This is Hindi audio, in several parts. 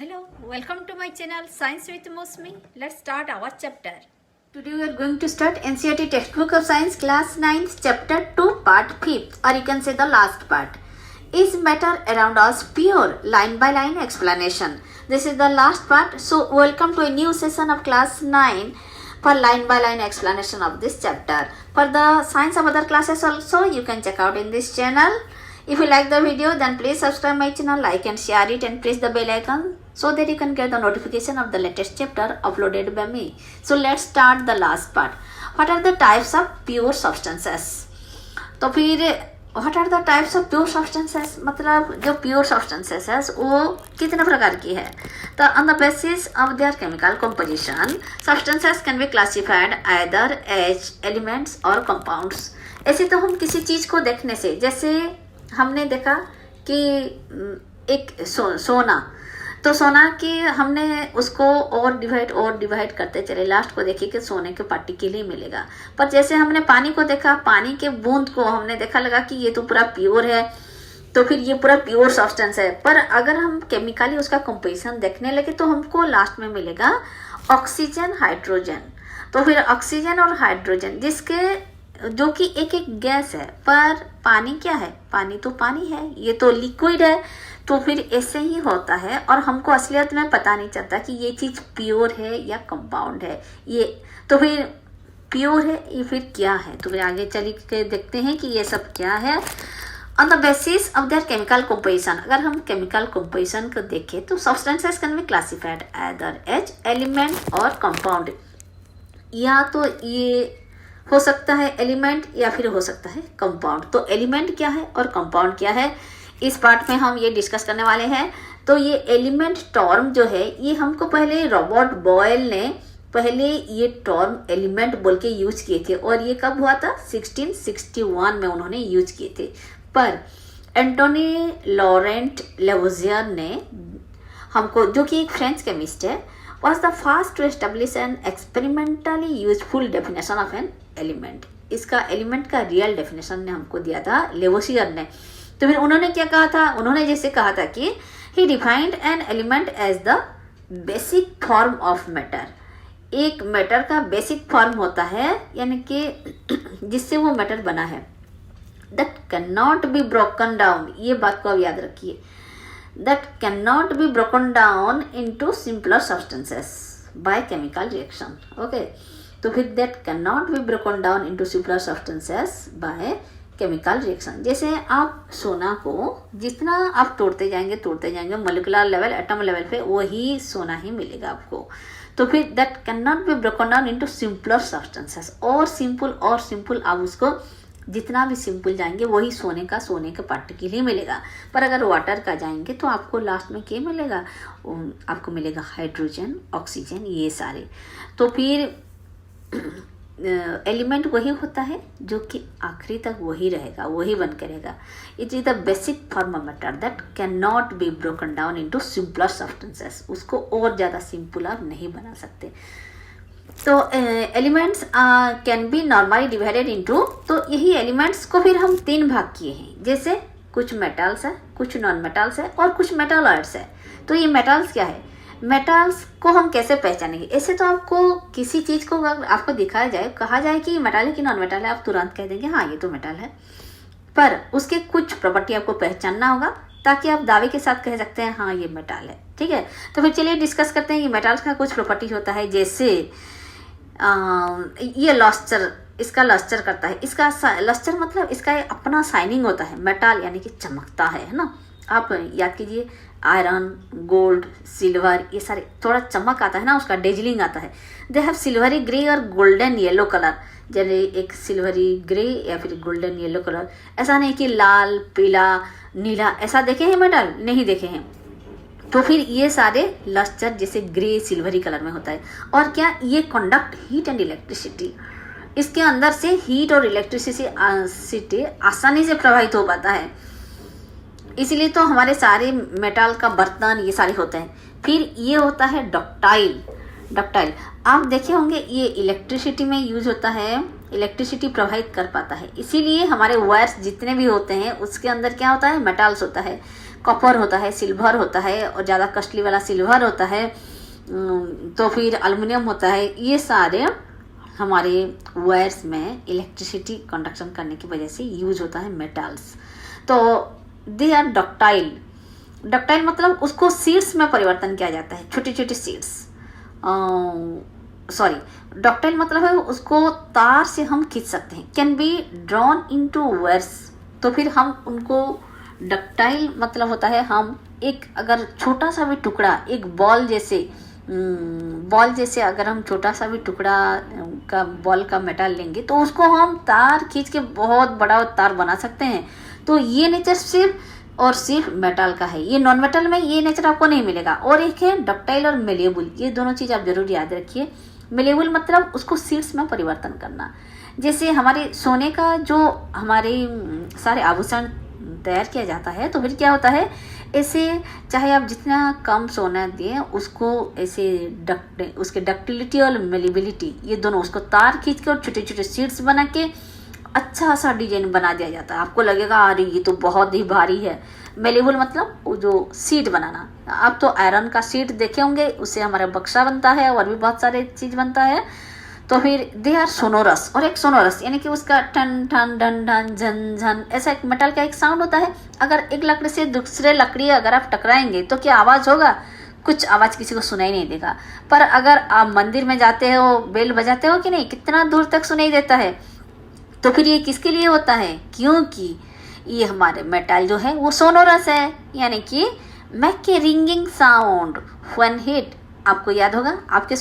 Hello, welcome to my channel Science with Mosmi. Let's start our chapter. Today we are going to start NCERT textbook of science class 9 chapter 2 part 5th, or you can say the last part. Is matter around us pure? Line by line explanation. This is the last part. So welcome to a new session of class 9 for line by line explanation of this chapter. For the science of other classes also you can check out in this channel. If you like the video, then please subscribe my channel, like and share it, and press the bell icon so that you can get the notification of the latest chapter uploaded by me. So let's start the last part. What are the types of pure substances? तो फिर what are the types of pure substances? मतलब जो pure substances है वो कितने प्रकार की है? तो on the basis of their chemical composition, substances can be classified either as elements or compounds. ऐसे तो हम किसी चीज को देखने से, जैसे हमने देखा कि एक सोना, तो सोना की हमने उसको और डिवाइड करते चले, लास्ट को देखिए कि सोने के पार्टिकल ही मिलेगा। पर जैसे हमने पानी को देखा, पानी के बूंद को हमने देखा लगा कि ये तो पूरा प्योर है, तो फिर ये पूरा प्योर सब्सटेंस है। पर अगर हम केमिकली उसका कंपोजिशन देखने लगे तो हमको लास्ट में मिलेगा ऑक्सीजन, हाइड्रोजन। तो फिर ऑक्सीजन और हाइड्रोजन जिसके जो कि एक एक गैस है, पर पानी क्या है? पानी तो पानी है, ये तो लिक्विड है। तो फिर ऐसे ही होता है और हमको असलियत में पता नहीं चलता कि ये चीज प्योर है या कंपाउंड है। ये तो फिर प्योर है, ये फिर क्या है? तो फिर आगे चल के देखते हैं कि ये सब क्या है। On the basis of their chemical composition, अगर हम केमिकल कंपोजिशन को देखें तो substances can be classified either as element और कंपाउंड। या तो ये हो सकता है एलिमेंट या फिर हो सकता है कंपाउंड। तो एलिमेंट क्या है और कंपाउंड क्या है, इस पार्ट में हम ये डिस्कस करने वाले हैं। तो ये एलिमेंट टर्म जो है, ये हमको पहले रॉबर्ट बॉयल ने पहले ये टर्म एलिमेंट बोल के यूज किए थे, और ये कब हुआ था? 1661 में उन्होंने यूज किए थे। पर एंटोनी लॉरेंट लेवोजियर ने हमको, जो कि एक फ्रेंच केमिस्ट है, was the first to establish an experimentally useful definition of an element. इसका एलिमेंट का रियल डेफिनेशन ने हमको दिया था लेवोसियर ने। तो फिर उन्होंने क्या कहा था? उन्होंने जैसे कहा था कि he defined an element as the basic form of matter. एक मैटर का बेसिक फॉर्म होता है, यानी कि जिससे वो मैटर बना है, that cannot be broken down. ये बात को अब याद रखिए, that cannot be broken down into simpler substances by chemical reaction. Okay, तो फिर that cannot be broken down into simpler substances by chemical reaction. जैसे आप सोना को जितना आप तोड़ते जाएंगे मोलिकुलर लेवल, एटम लेवल पे वही सोना ही मिलेगा आपको। तो फिर that cannot be broken down into simpler substances, और सिंपल आप उसको जितना भी सिंपल जाएंगे वही सोने के पार्टिकल ही मिलेगा। पर अगर वाटर का जाएंगे तो आपको लास्ट में क्या मिलेगा? आपको मिलेगा हाइड्रोजन, ऑक्सीजन, ये सारे। तो फिर एलिमेंट वही होता है जो कि आखिरी तक वही रहेगा, वही बन के रहेगा। It is the basic form of matter that can not be broken down into simpler substances. उसको और ज़्यादा सिंपल आप नहीं बना सकते। तो elements can be normally divided into, तो यही एलिमेंट्स को फिर हम 3 भाग किए हैं। जैसे कुछ मेटल्स है, कुछ नॉन मेटल्स है, और कुछ मेटालॉइड्स है। तो ये मेटल्स क्या है? मेटल्स को हम कैसे पहचानेंगे? ऐसे तो आपको किसी चीज़ को आपको दिखाया जाए, कहा जाए कि मेटल है कि नॉन मेटल है, आप तुरंत कह देंगे हाँ ये तो मेटल है। पर उसके कुछ प्रॉपर्टी आपको पहचानना होगा ताकि आप दावे के साथ कह सकते हैं हाँ ये मेटल है। ठीक है, तो फिर चलिए डिस्कस करते हैं कि मेटल्स का कुछ प्रॉपर्टी होता है। जैसे ये लस्टर, इसका लस्टर करता है। इसका लस्टर मतलब इसका अपना शाइनिंग होता है। मेटल यानी कि चमकता है ना। आप याद कीजिए, आयरन, गोल्ड, सिल्वर, ये सारे थोड़ा चमक आता है ना, उसका डेजलिंग आता है। दे हैव सिल्वरी ग्रे और गोल्डन येलो कलर। जैसे एक सिल्वरी ग्रे या फिर गोल्डन येलो कलर। ऐसा नहीं कि लाल, पीला, नीला, ऐसा देखे हैं मेटल? नहीं देखे हैं। तो फिर ये सारे लस्टर जैसे ग्रे सिल्वरी कलर में होता है। और क्या ये कंडक्ट हीट एंड इलेक्ट्रिसिटी, इसके अंदर से हीट और इलेक्ट्रिसिटी आसानी से प्रवाहित हो पाता है। इसीलिए तो हमारे सारे मेटल का बर्तन ये सारे होते हैं। फिर ये होता है डक्टाइल। आप देखे होंगे ये इलेक्ट्रिसिटी में यूज होता है, इलेक्ट्रिसिटी प्रवाहित कर पाता है। इसीलिए हमारे वायर्स जितने भी होते हैं उसके अंदर क्या होता है? मेटल्स होता है। कॉपर होता है, सिल्वर होता है, और ज़्यादा कॉस्टली वाला सिल्वर होता है, तो फिर एल्युमिनियम होता है। ये सारे हमारे वायर्स में इलेक्ट्रिसिटी कंडक्शन करने की वजह से यूज होता है मेटल्स। तो दे आर डक्टाइल। डक्टाइल मतलब उसको सीड्स में परिवर्तन किया जाता है, छोटी छोटी सीड्स। डक्टाइल मतलब है उसको तार से हम खींच सकते हैं, can be drawn into wires. तो फिर हम उनको, डक्टाइल मतलब होता है हम एक अगर छोटा सा भी टुकड़ा, एक बॉल जैसे अगर हम छोटा सा भी टुकड़ा का बॉल का मेटल लेंगे तो उसको हम तार खींच के बहुत बड़ा तार बना सकते हैं। तो ये नेचर सिर्फ और सिर्फ मेटल का है, ये नॉन मेटल में ये नेचर आपको नहीं मिलेगा। और एक है डक्टाइल और मेलेबल, ये दोनों चीज़ आप जरूर याद रखिए। मेलेबल मतलब उसको सीड्स में परिवर्तन करना। जैसे हमारे सोने का जो हमारे सारे आभूषण तैयार किया जाता है, तो फिर क्या होता है, ऐसे चाहे आप जितना कम सोना दें उसको ऐसे उसके डक्टिलिटी और मेलेबिलिटी, ये दोनों उसको तार खींच के और छोटे छोटे सीड्स बना के अच्छा सा डिजाइन बना दिया जाता है। आपको लगेगा अरे ये तो बहुत ही भारी है। मेलेबल मतलब वो जो सीट बनाना, आप तो आयरन का सीट देखे होंगे, उससे हमारा बक्सा बनता है और भी बहुत सारे चीज बनता है। तो फिर दे आर सोनोरस। और एक सोनोरस यानी कि उसका टन ठन ढन ढन झन झन ऐसा एक मेटल का एक साउंड होता है। अगर एक लकड़ी से दूसरे लकड़ी अगर आप टकराएंगे तो क्या आवाज होगा? कुछ आवाज किसी को सुनाई नहीं देगा। पर अगर आप मंदिर में जाते हो, बेल बजाते हो कि नहीं, कितना दूर तक सुनाई देता है। तो फिर ये किसके लिए होता है? क्योंकि ये हमारे मेटल जो है वो सोनोरस है, यानी कि मैक के रिंगिंग साउंड व्हेन हिट। आपको याद होगा आपके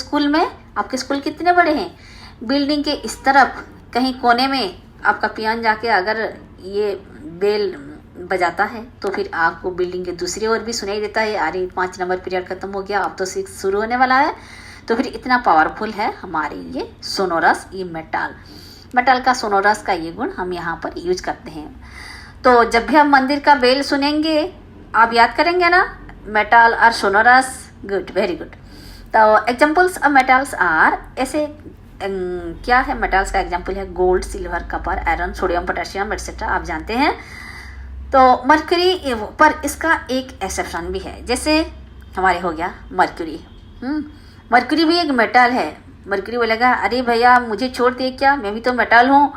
स्कूल कितने बड़े हैं? बिल्डिंग के इस तरफ कहीं कोने में आपका पियान जाके अगर ये बेल बजाता है तो फिर आपको बिल्डिंग के दूसरी ओर भी सुनाई देता है, अरे 5 नंबर पीरियड खत्म हो गया, अब तो 6 शुरू होने वाला है। तो फिर इतना पावरफुल है हमारी ये सोनोरस, ये मेटल का सोनोरस का ये गुण हम यहाँ पर यूज करते हैं। तो जब भी हम मंदिर का बेल सुनेंगे आप याद करेंगे ना, मेटल और सोनोरस। Good, very good. तो एग्जाम्पल्स ऑफ मेटल्स आर, ऐसे क्या है मेटल्स का एग्जाम्पल है gold, silver, copper, iron, sodium, potassium etcetera, आप जानते हैं। तो मरकरी, पर इसका एक एक्सेप्शन भी है, जैसे हमारे हो गया मरकरी। मरकरी भी एक मेटल है। मरकरी बोलेगा अरे भैया मुझे छोड़ दिए क्या, मैं भी तो मेटल हूँ।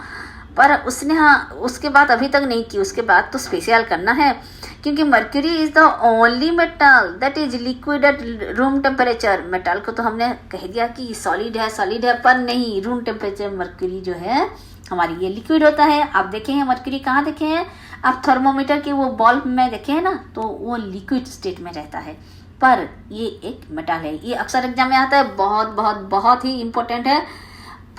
पर उसने उसके बाद अभी तक नहीं की, उसके बाद तो स्पेशल करना है, क्योंकि mercury is the only metal that is liquid at room temperature. Metal को तो हमने कह दिया कि सॉलिड है, पर नहीं, रूम टेम्परेचर मरकरी जो है हमारी ये लिक्विड होता है। आप देखे हैं मरकरी कहाँ देखे हैं? आप थर्मोमीटर के वो बल्ब में देखे हैं ना, तो वो लिक्विड स्टेट में रहता है, पर ये एक मेटल है। ये अक्सर एग्जाम में आता है, बहुत बहुत बहुत ही इंपॉर्टेंट है।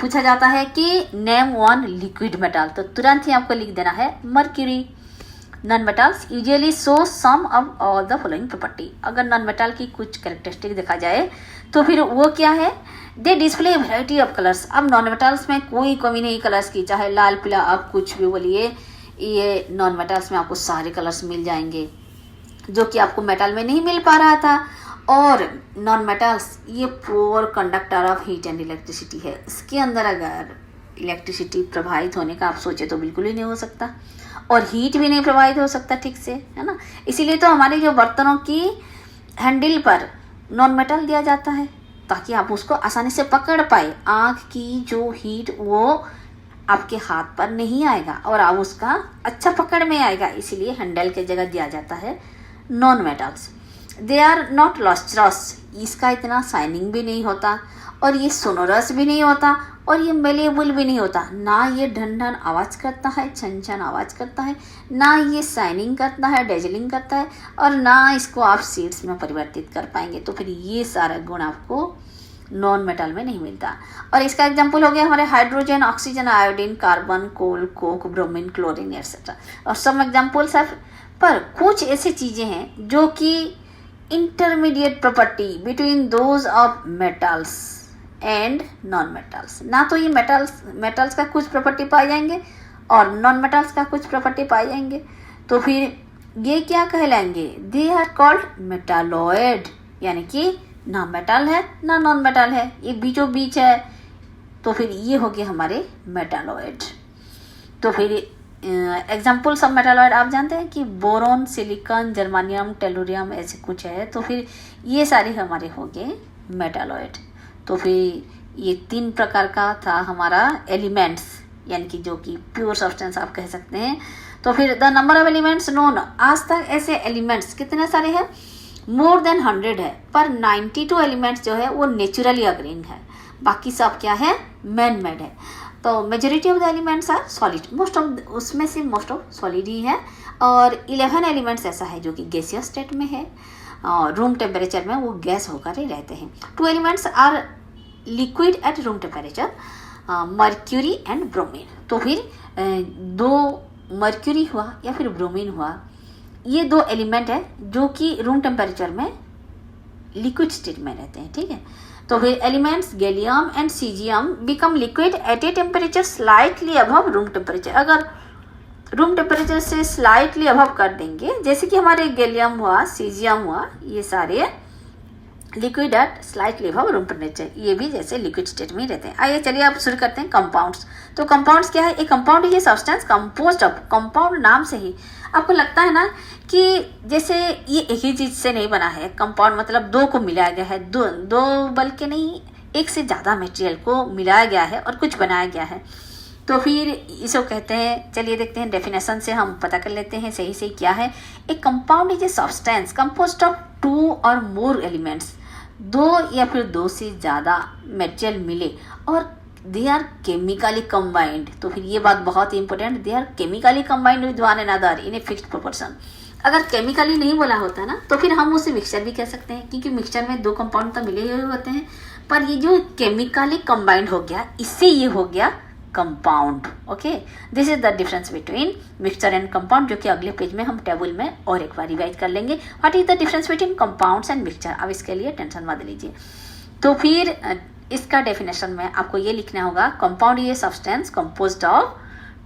पूछा जाता है कि नेम वन लिक्विड मेटल, तो तुरंत ही आपको लिख देना है mercury. Non metals usually show some of all the following property. अगर नॉन मेटल की कुछ कैरेक्टरिस्टिक देखा जाए तो फिर वो क्या है? दे डिस्प्ले वैरायटी ऑफ कलर्स। अब नॉन मेटल्स में कोई कमी नहीं कलर्स की, चाहे लाल पीला आप कुछ भी बोलिए, ये नॉन मेटल्स में आपको सारे कलर्स मिल जाएंगे जो कि आपको मेटल में नहीं मिल पा रहा था। और नॉन मेटल्स ये poor conductor of heat and electricity है। इसके अंदर अगर इलेक्ट्रिसिटी प्रभावित होने का आप सोचे तो बिल्कुल ही नहीं हो सकता, और हीट भी नहीं प्रभावित हो सकता ठीक से, है ना। इसीलिए तो हमारे जो बर्तनों की हैंडल पर नॉन मेटल दिया जाता है, ताकि आप उसको आसानी से पकड़ पाए। आँख की जो हीट वो आपके हाथ पर नहीं आएगा और आप उसका अच्छा पकड़ में आएगा, इसीलिए हैंडल के जगह दिया जाता है non metals. They are not lustrous, इसका इतना शाइनिंग भी नहीं होता, और ये सोनोरस भी नहीं होता, और ये मेलेबल भी नहीं होता। ना ये ढन ढन आवाज़ करता है, छन छन आवाज़ करता है, ना ये शाइनिंग करता है, डेजलिंग करता है, और ना इसको आप सीड्स में परिवर्तित कर पाएंगे। तो फिर ये सारा गुण आपको नॉन मेटल में नहीं मिलता। और इसका एग्जाम्पल हो गया हमारे हाइड्रोजन, ऑक्सीजन, आयोडीन, कार्बन, कोल, कोक, ब्रोमीन, क्लोरीन एक्सेट्रा। और सम एग्जाम्पल्स है, पर कुछ ऐसी चीज़ें हैं जो कि intermediate property between those of metals and non metals. ना तो ये मेटल्स का कुछ प्रॉपर्टी पाए जाएंगे और नॉन मेटल्स का कुछ प्रॉपर्टी पाए जाएंगे, तो फिर ये क्या कहलाएंगे? दे आर कॉल्ड मेटालॉइड, यानी कि ना मेटल है ना नॉन मेटल है, ये बीचों बीच है। तो फिर ये हो गए हमारे मेटालॉइड। तो फिर एग्जाम्पल सब मेटालॉइड आप जानते हैं कि बोरोन, सिलिकॉन, जर्मानियम, टेलुरियम ऐसे कुछ है। तो फिर ये सारे हमारे हो गए मेटालॉइड। तो फिर ये 3 प्रकार का था हमारा एलिमेंट्स, यानी कि जो कि प्योर सब्सटेंस आप कह सकते हैं। तो फिर the number of elements known, आज तक ऐसे एलिमेंट्स कितने सारे हैं, मोर देन 100 है, पर 92 एलिमेंट्स जो है वो नेचुरली अकरिंग है, बाकी सब क्या है, मैन मेड है। तो majority of the elements are solid, most of उसमें से मोस्ट ऑफ सॉलिड ही है। और 11 एलिमेंट्स ऐसा है जो कि गैसियस स्टेट में है, और रूम टेम्परेचर में वो गैस होकर ही रहते हैं। 2 elements are liquid at room temperature, mercury and bromine. तो फिर 2 मर्क्यूरी हुआ या फिर ब्रोमीन हुआ, ये 2 एलिमेंट है जो कि रूम टेम्परेचर में लिक्विड स्टेट में रहते हैं, ठीक है। तो फिर elements gallium and caesium become liquid at a temperature slightly above room temperature. अगर रूम टेम्परेचर से स्लाइटली अबव कर देंगे, जैसे कि हमारे गैलियम हुआ, सीजियम हुआ, ये सारे liquid at slightly above room temperature, ये भी जैसे लिक्विड स्टेट में ही रहते हैं। आइए चलिए आप शुरू करते हैं कंपाउंड्स। तो कंपाउंड्स क्या है, एक कंपाउंड ये सब्सटेंस कंपोज्ड ऑफ, कंपाउंड नाम से ही आपको लगता है ना कि जैसे ये एक ही चीज से नहीं बना है। कंपाउंड मतलब 2 को मिलाया गया है, दो बल्कि नहीं, 1 से ज़्यादा मटेरियल को मिलाया गया है और कुछ बनाया गया है। तो फिर इसको कहते हैं, चलिए देखते हैं डेफिनेशन से हम पता कर लेते हैं सही से क्या है। एक compound is a substance composed of 2 और मोर एलिमेंट्स, 2 या फिर 2 से ज़्यादा मटेरियल मिले और दे आर केमिकली कंबाइंड। तो फिर ये बात बहुत ही important, they are chemically combined with one another in a fixed proportion. अगर केमिकली नहीं बोला होता ना तो फिर हम उसे मिक्सचर भी कह सकते हैं, क्योंकि मिक्सचर में 2 कंपाउंड तो मिले हुए होते हैं, पर ये जो केमिकली कंबाइंड हो गया, इससे ये हो गया compound. Okay, this is the difference between mixture and compound, जो कि अगले पेज में हम टेबल में और एक बार रिवाइज कर लेंगे। What is the difference between compounds and mixture. अब इसके लिए टेंशन मत लीजिए। तो फिर इसका डेफिनेशन में आपको ये लिखना होगा, कंपाउंड ये सब्सटेंस कंपोज्ड ऑफ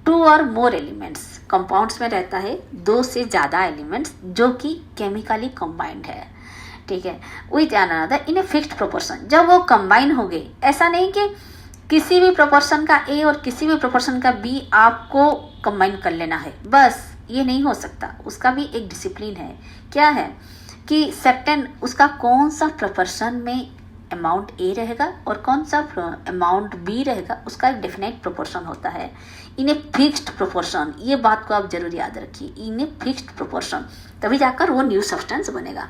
2 और मोर एलिमेंट्स। कंपाउंड्स में रहता है 2 से ज़्यादा एलिमेंट्स जो कि केमिकली कंबाइंड है, ठीक है, with another in a fixed proportion. जब वो कंबाइन हो गए, ऐसा नहीं कि किसी भी प्रोपोर्शन का ए और किसी भी प्रोपोर्शन का बी आपको कंबाइन कर लेना है, बस ये नहीं हो सकता। उसका भी एक डिसिप्लिन है। क्या है कि सर्टेन उसका कौन सा प्रोपोर्शन में अमाउंट ए रहेगा और कौन सा अमाउंट बी रहेगा, उसका एक डेफिनेट प्रोपोर्शन होता है, इन ए फिक्स्ड प्रोपोर्शन। ये बात को आप जरूर याद रखिए, इन ए फिक्स्ड प्रोपोर्शन, तभी जाकर वो न्यू सब्सटेंस बनेगा।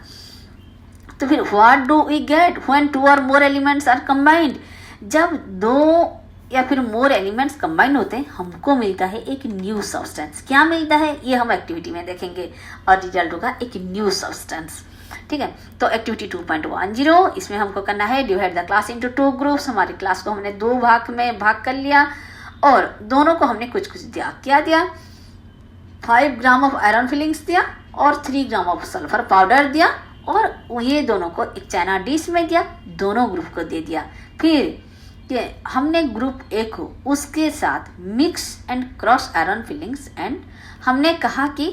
तो फिर what do we get when 2 और मोर एलिमेंट्स आर कंबाइंड। जब 2 या फिर मोर एलिमेंट्स कंबाइन होते हैं, हमको मिलता है एक न्यू सब्सटेंस। क्या मिलता है ये हम एक्टिविटी में देखेंगे, और रिजल्ट होगा एक न्यू सब्सटेंस, ठीक है। तो एक्टिविटी 2.10, इसमें हमको करना है divide the class into 2 groups. हमारी क्लास को हमने 2 भाग में भाग कर लिया और दोनों को हमने कुछ कुछ दिया। क्या दिया, 5 ग्राम ऑफ आयरन फिलिंग्स दिया और 3 ग्राम ऑफ सल्फर पाउडर दिया, और ये दोनों को एक चाइना डिश में दिया, दोनों ग्रुप को दे दिया। फिर हमने ग्रुप ए को उसके साथ mix and cross iron filings, and हमने कहा कि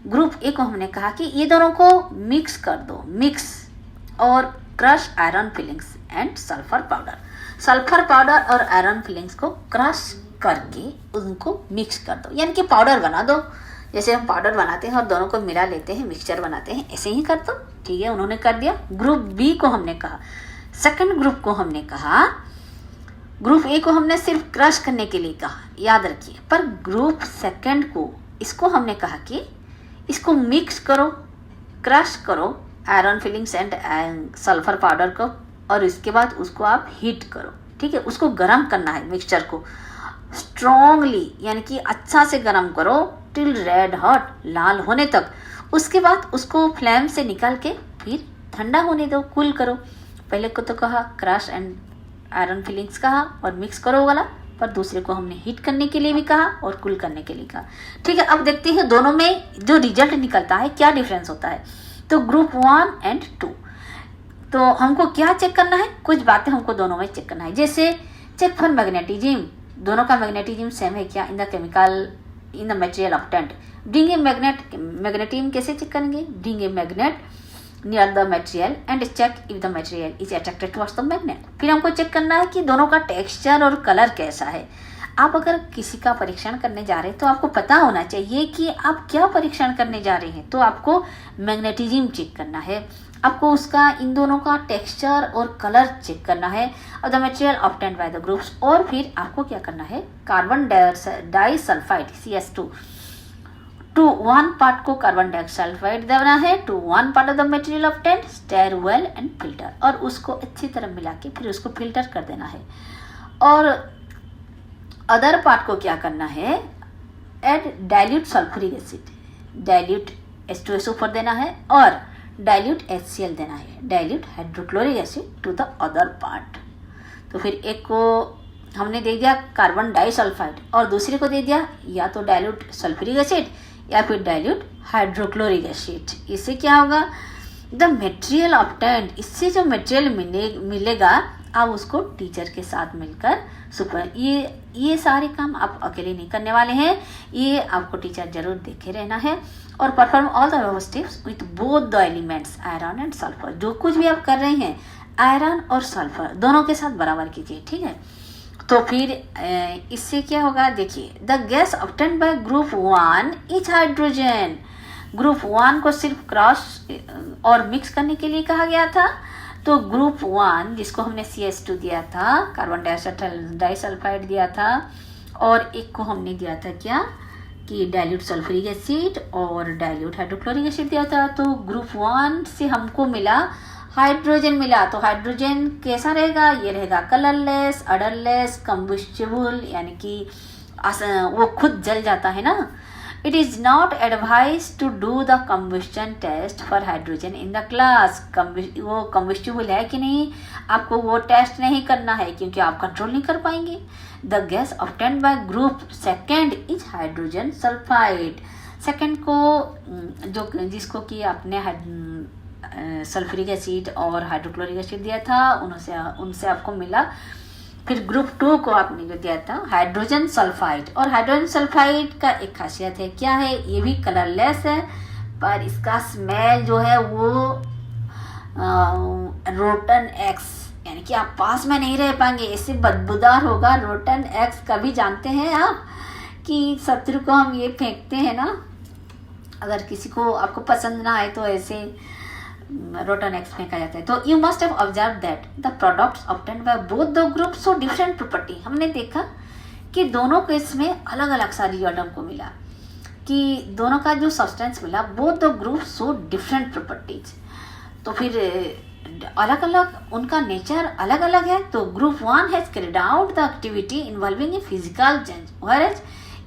ग्रुप ए को हमने कहा कि ये दोनों को मिक्स कर दो, मिक्स और crush iron filings and sulphur powder. Sulphur powder और आयरन फिलिंग्स को क्रश करके उनको मिक्स कर दो, यानी कि पाउडर बना दो। जैसे हम पाउडर बनाते हैं और दोनों को मिला लेते हैं, मिक्सचर बनाते हैं, ऐसे ही कर दो, ठीक है। उन्होंने कर दिया। ग्रुप बी को हमने कहा, सेकंड ग्रुप को हमने कहा, ग्रुप ए को हमने सिर्फ क्रश करने के लिए कहा, याद रखिए, पर ग्रुप सेकंड को इसको हमने कहा कि इसको मिक्स करो, क्रश करो iron filings and sulphur powder को, और इसके बाद उसको आप हीट करो, ठीक है। उसको गर्म करना है मिक्सचर को स्ट्रॉन्गली, यानी कि अच्छा से गर्म करो टिल रेड हॉट, लाल होने तक। उसके बाद उसको फ्लेम से निकाल के फिर ठंडा होने दो, कूल करो। पहले को तो कहा क्रश एंड आयरन फिलिंग्स कहा और मिक्स करो वाला, पर दूसरे को हमने हीट करने के लिए भी कहा और कूल करने के लिए कहा, ठीक है। अब देखते हैं दोनों में जो रिजल्ट निकलता है क्या डिफरेंस होता है। तो ग्रुप 1 एंड 2, तो हमको क्या चेक करना है, कुछ बातें हमको दोनों में चेक करना है। जैसे चेक फॉर मैग्नेटिज्म, दोनों का मैग्नेटिज्म सेम है क्या in the chemical in the material obtained. Bring a magnet, magnetism कैसे चेक करेंगे, bring a magnet near the material and check if the material is attracted towards the magnet. फिर हमको चेक करना है कि दोनों का टेक्सचर और कलर कैसा है। आप अगर किसी का परीक्षण करने जा रहे हैं तो आपको पता होना चाहिए कि आप क्या परीक्षण करने जा रहे हैं। तो आपको मैग्नेटिज्म चेक करना है, आपको उसका इन दोनों का टेक्सचर और कलर चेक करना है और the material obtained by the groups. और फिर आपको क्या करना है, carbon disulphide CS2 to 1 part को कार्बन डाइसल्फाइड देना है to 1 part of the material obtained, stir well and filter, और उसको अच्छी तरह मिला के फिर उसको फिल्टर कर देना है। और अदर पार्ट को क्या करना है, add dilute sulphuric acid, dilute H2SO4 देना है और डाइल्यूट HCl देना है, dilute hydrochloric acid to the other part. तो फिर एक को हमने दे दिया कार्बन डाइसल्फाइड और दूसरे को दे दिया या तो डाइल्यूट सल्फ्यूरिक एसिड या फिर डाइल्यूट हाइड्रोक्लोरिक एसिड। इससे क्या होगा, द मटेरियल ऑब्टेन्ड, इससे जो मटेरियल मिलेगा आप उसको टीचर के साथ मिलकर सुपर, ये सारे काम आप अकेले नहीं करने वाले हैं, ये आपको टीचर जरूर देखे रहना है। और perform all the above steps with both the elements iron and sulphur, जो कुछ भी आप कर रहे हैं आयरन और सल्फर दोनों के साथ बराबर कीजिए, ठीक है। तो फिर इससे क्या होगा, देखिए the gas obtained by group 1 is hydrogen. Group 1 को सिर्फ क्रॉस और मिक्स करने के लिए कहा गया था, तो ग्रुप 1 जिसको हमने CS2 दिया था, कार्बन डाइसल्फाइड दिया था, और एक को हमने दिया था क्या कि डाइल्यूट सल्फ्यूरिक एसिड और डाइल्यूट हाइड्रोक्लोरिक एसिड दिया था। तो ग्रुप 1 से हमको मिला हाइड्रोजन मिला। तो हाइड्रोजन कैसा रहेगा, ये रहेगा कलरलेस, अडरलेस, कंबस्टिबल, यानी कि वो खुद जल जाता है ना। It is not advised to do the combustion test for hydrogen in the class। वो combustible है कि नहीं, आपको वो टेस्ट नहीं करना है क्योंकि आप कंट्रोल नहीं कर पाएंगे। The gas obtained by group second is hydrogen sulfide। Second को जो जिसको कि आपने सल्फ्यूरिक एसिड और हाइड्रोक्लोरिक एसिड दिया था, उनसे आपको मिला। फिर ग्रुप 2 को आपने जो दिया था हाइड्रोजन सल्फाइड, और हाइड्रोजन सल्फाइड का एक खासियत है, क्या है, ये भी कलरलेस है पर इसका स्मेल जो है वो रोटन एक्स, यानी कि आप पास में नहीं रह पाएंगे, इससे बदबूदार होगा। रोटन एक्स कभी जानते हैं आप कि शत्रु को हम ये फेंकते हैं ना, अगर किसी को आपको पसंद ना आए तो ऐसे रोटन एक्स फेंका जाता है। तो you must have observe that the products obtained by both the groups so different property. हमने देखा कि दोनों केस में अलग अलग सारी एटम को मिला, कि दोनों का जो सब्सटेंस मिला, both the groups so different properties. तो फिर अलग अलग उनका नेचर अलग अलग है। तो group 1 has carried out the activity involving a physical change, whereas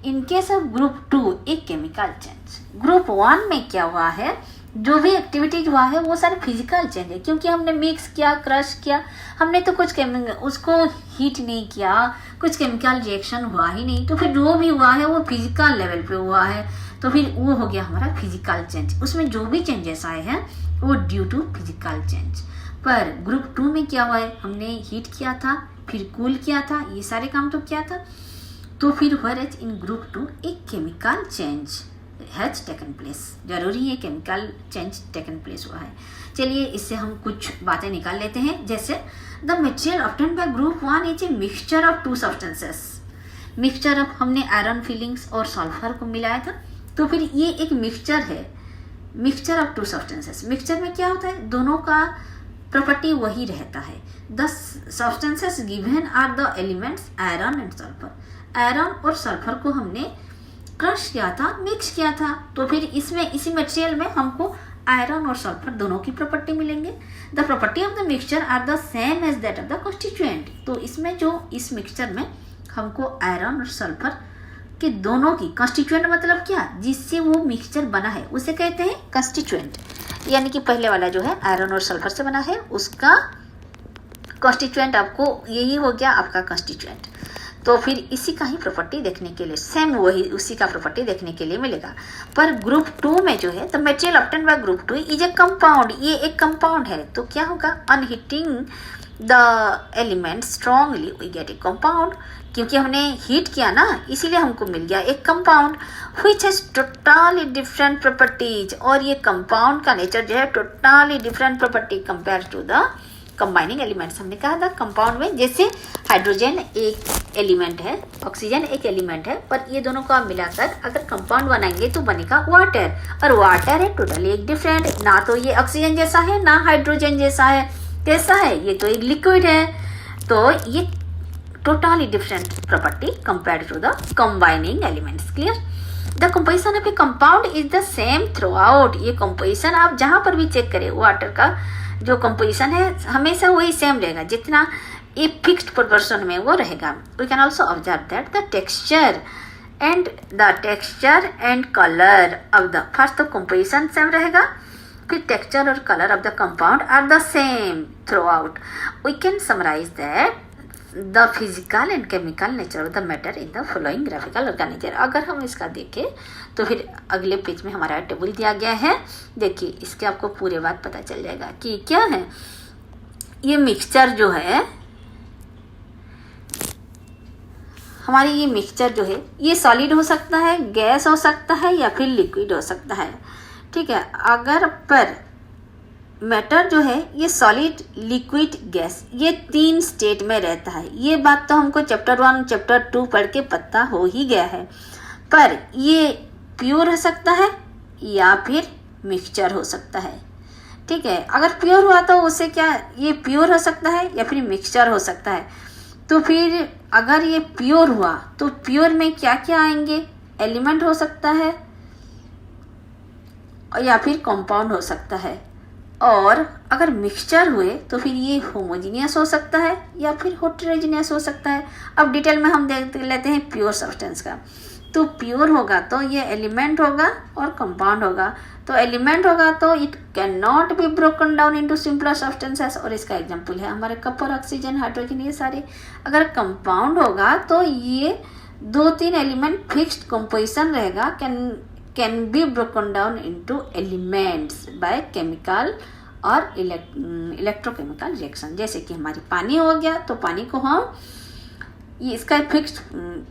in case of group 2 a chemical change. Group 1 में क्या हुआ है, जो भी एक्टिविटीज हुआ है वो सारे फिजिकल चेंज है, क्योंकि हमने मिक्स किया, क्रश किया, हमने तो कुछ उसको हीट नहीं किया, कुछ केमिकल रिएक्शन हुआ ही नहीं। तो फिर जो भी हुआ है वो फिजिकल लेवल पे हुआ है, तो फिर वो हो गया हमारा फिजिकल चेंज। उसमें जो भी चेंजेस आए हैं वो ड्यू टू फिजिकल चेंज। पर ग्रुप 2 में क्या हुआ है, हमने हीट किया था, फिर कूल किया था, ये सारे काम तो किया था। तो फिर व्हेयरएज इन ग्रुप 2 एक chemical change has taken place, जरूरी है केमिकल चेंज टेकन प्लेस हुआ है। चलिए इससे हम कुछ बातें निकाल लेते हैं, जैसे the material obtained by group 1 is a mixture of 2 substances. Mixture of, हमने आयरन फिलिंग्स और सल्फर को मिलाया था, तो फिर ये एक मिक्सचर है, मिक्सचर ऑफ 2 सब्सटेंसेस। मिक्सचर में क्या होता है, दोनों का प्रॉपर्टी वही रहता है। The substances given are the elements iron and sulphur. Iron और सल्फर को हमने क्रश किया था, मिक्स किया था, तो फिर इसमें इसी मटेरियल में हमको आयरन और सल्फर दोनों की प्रॉपर्टी मिलेंगे। The property of the mixture are the same as that of the constituent. तो इसमें जो इस मिक्सचर में हमको आयरन और सल्फर के दोनों की, कॉन्स्टिट्यूएंट मतलब क्या, जिससे वो मिक्सचर बना है उसे कहते हैं कॉन्स्टिट्यूएंट, यानी कि पहले वाला जो है आयरन और सल्फर से बना है उसका कॉन्स्टिट्यूएंट आपको यही हो गया आपका कॉन्स्टिट्यूएंट। तो फिर इसी का ही प्रॉपर्टी देखने के लिए सेम वही उसी का प्रॉपर्टी देखने के लिए मिलेगा। पर ग्रुप 2 में जो है the material obtained by group 2 is a compound, ये एक कंपाउंड है। तो क्या होगा, on heating the element strongly we get a compound, क्योंकि हमने हीट किया ना इसीलिए हमको मिल गया एक compound which has totally different properties. और ये कंपाउंड का नेचर जो है totally different property compare to the combining elements हमने कहा था कंपाउंड में, जैसे हाइड्रोजन एक एलिमेंट है, ऑक्सीजन एक एलिमेंट है, पर ये दोनों को आप मिलाकर अगर कंपाउंड बनाएंगे तो बनेगा वाटर, और वाटर है टोटली एक डिफरेंट, ना तो ये ऑक्सीजन जैसा है ना हाइड्रोजन जैसा है, कैसा है, ये तो एक लिक्विड है, तो ये totally different property compared to the combining elements. Clear? The composition of a compound is the same throughout. ये कंपोजिशन आप जहां पर भी चेक करें, वाटर का जो कंपोजिशन है हमेशा वही सेम रहेगा, जितना ये फिक्स्ड प्रोपोर्शन में वो रहेगा। We can also observe that the texture and colour of the, first तो कंपोजिशन सेम रहेगा, फिर टेक्सचर और colour of the compound are the same throughout. We can summarise that the physical and chemical nature of the matter in the following graphical organiser. अगर हम इसका देखें तो फिर अगले पेज में हमारा टेबल दिया गया है, देखिए इसके आपको पूरे बात पता चल जाएगा कि क्या है। ये मिक्सचर जो है हमारी, ये मिक्सचर जो है ये सॉलिड हो सकता है, गैस हो सकता है या फिर लिक्विड हो सकता है। ठीक है, अगर पर मैटर जो है ये सॉलिड, लिक्विड, गैस, ये 3 स्टेट में रहता है। ये बात तो हमको चैप्टर 1 चैप्टर 2 पढ़ के पता हो ही गया है, पर ये प्योर हो सकता है या फिर मिक्सचर हो सकता है। ठीक है, अगर प्योर हुआ तो उसे क्या, ये प्योर हो सकता है या फिर मिक्सचर हो सकता है। तो फिर अगर ये प्योर हुआ तो प्योर में क्या क्या आएंगे, एलिमेंट हो सकता है या फिर कंपाउंड हो सकता है, और अगर मिक्सचर हुए तो फिर ये होमोजीनियस हो सकता है या फिर हेटेरोजीनियस हो सकता है। अब डिटेल में हम देख लेते हैं प्योर सब्सटेंस का। तो प्योर होगा तो ये एलिमेंट होगा और कंपाउंड होगा। तो एलिमेंट होगा तो it can not be broken down into simpler substances, और इसका एग्जांपल है हमारे कपर, ऑक्सीजन, हाइड्रोजन, ये सारे। अगर कंपाउंड होगा तो ये 2-3 एलिमेंट फिक्स्ड कंपोजिशन रहेगा, can be broken down into elements by chemical और इलेक्ट्रोकेमिकल रिएक्शन। जैसे कि हमारी पानी हो गया तो पानी को हम, ये इसका फिक्स्ड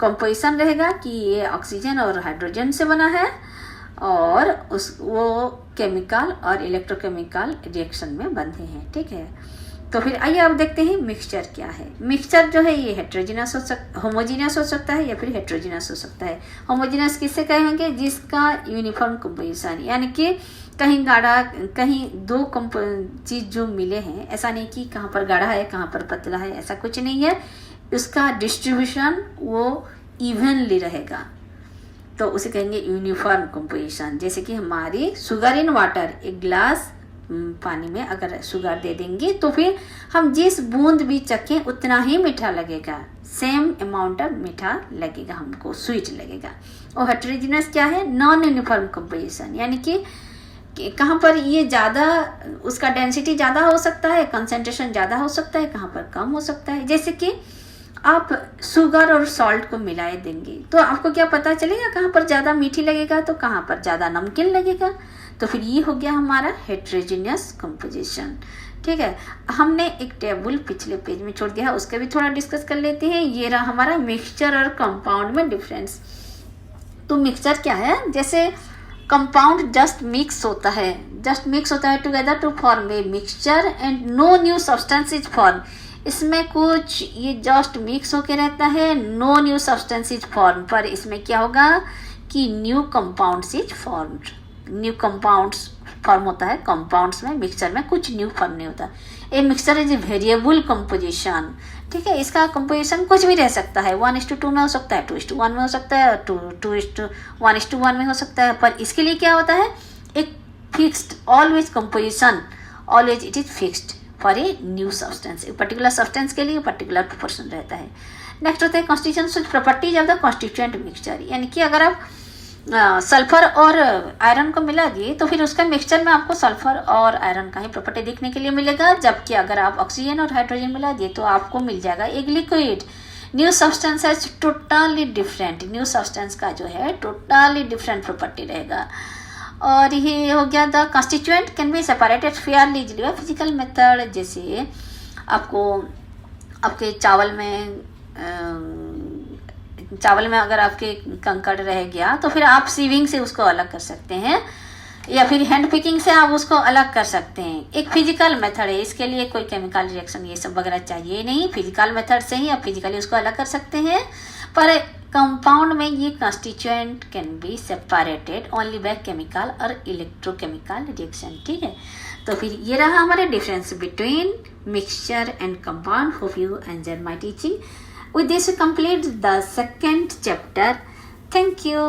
कंपोजिशन रहेगा कि ये ऑक्सीजन और हाइड्रोजन से बना है, और वो केमिकल और इलेक्ट्रोकेमिकल रिएक्शन में बंधे हैं। ठीक है, तो फिर आइए अब देखते हैं मिक्सचर क्या है। मिक्सचर जो है ये हेटेरोजीनियस होमोजीनियस हो सकता है या फिर हेटेरोजीनियस हो सकता है। होमोजीनियस किससे कहेंगे, जिसका यूनिफॉर्म कंपोजिशन, यानी कि कहीं गाढ़ा कहीं 2 चीज जो मिले हैं, ऐसा नहीं कि कहाँ पर गाढ़ा है कहाँ पर पतला है, ऐसा कुछ नहीं है, उसका डिस्ट्रीब्यूशन वो इवनली रहेगा, तो उसे कहेंगे यूनिफॉर्म कंपोजिशन। जैसे कि हमारी शुगर इन वाटर, एक गिलास पानी में अगर शुगर दे देंगे तो फिर हम जिस बूंद भी चखें उतना ही मीठा लगेगा, सेम अमाउंट ऑफ मीठा लगेगा, हमको स्वीट लगेगा। और हेटेरोजीनियस क्या है, नॉन यूनिफॉर्म कंपोजिशन, यानी कि कहाँ पर ये ज़्यादा, उसका डेंसिटी ज़्यादा हो सकता है, कंसंट्रेशन ज़्यादा हो सकता है, कहाँ पर कम हो सकता है। जैसे कि आप शुगर और सॉल्ट को मिलाए देंगे तो आपको क्या पता चलेगा कहाँ पर ज़्यादा मीठी लगेगा तो कहाँ पर ज़्यादा नमकीन लगेगा। तो फिर ये हो गया हमारा हेटेरोजीनियस कंपोजिशन। ठीक है, हमने एक टेबल पिछले पेज में छोड़ दिया है, उसका भी थोड़ा डिस्कस कर लेते हैं। ये रहा हमारा मिक्सचर और कंपाउंड में डिफरेंस। तो मिक्सचर क्या है, जैसे कंपाउंड जस्ट मिक्स होता है together to form a mixture and no new substance is form. इसमें कुछ ये जस्ट मिक्स होके रहता है, no new substance is form, पर इसमें क्या होगा कि new compounds is formed. New compounds form होता है कंपाउंड्स में, मिक्सचर में कुछ न्यू फॉर्म नहीं होता। A mixture is a variable composition. ठीक है, इसका कंपोजिशन कुछ भी रह सकता है, 1:2 में हो सकता है, 2:1 में हो सकता है, 1:1 में हो सकता है, पर इसके लिए क्या होता है, एक fixed always composition, always it is fixed for a new substance. एक पर्टिकुलर सब्सटेंस के लिए पर्टिकुलर प्रोपोर्शन रहता है। नेक्स्ट होता है constitution properties of the constituent mixture, यानी कि अगर आप सल्फर और आयरन को मिला दिए तो फिर उसका मिक्सचर में आपको सल्फर और आयरन का ही प्रॉपर्टी देखने के लिए मिलेगा, जबकि अगर आप ऑक्सीजन और हाइड्रोजन मिला दिए तो आपको मिल जाएगा एक लिक्विड। न्यू सब्सटेंस है टोटली डिफरेंट, न्यू सब्सटेंस का जो है टोटली डिफरेंट प्रॉपर्टी रहेगा। और ये हो गया the constituent can be separated Fairlie easily by physical method. जैसे आपको आपके चावल में अगर आपके कंकड़ रह गया तो फिर आप सीविंग से उसको अलग कर सकते हैं। या फिर हैंड पिकिंग से आप उसको अलग कर सकते हैं। एक फिजिकल मेथड है, इसके लिए कोई केमिकल रिएक्शन ये सब वगैरह चाहिए नहीं, फिजिकल मेथड से ही आप फिजिकली उसको अलग कर सकते हैं। पर कंपाउंड में ये constituent can be separated only by chemical और इलेक्ट्रोकेमिकल रिएक्शन, ठीक है। तो फिर ये रहा हमारे difference between mixture and compound. Hope you enjoy my teaching. With this we complete the second chapter. Thank you.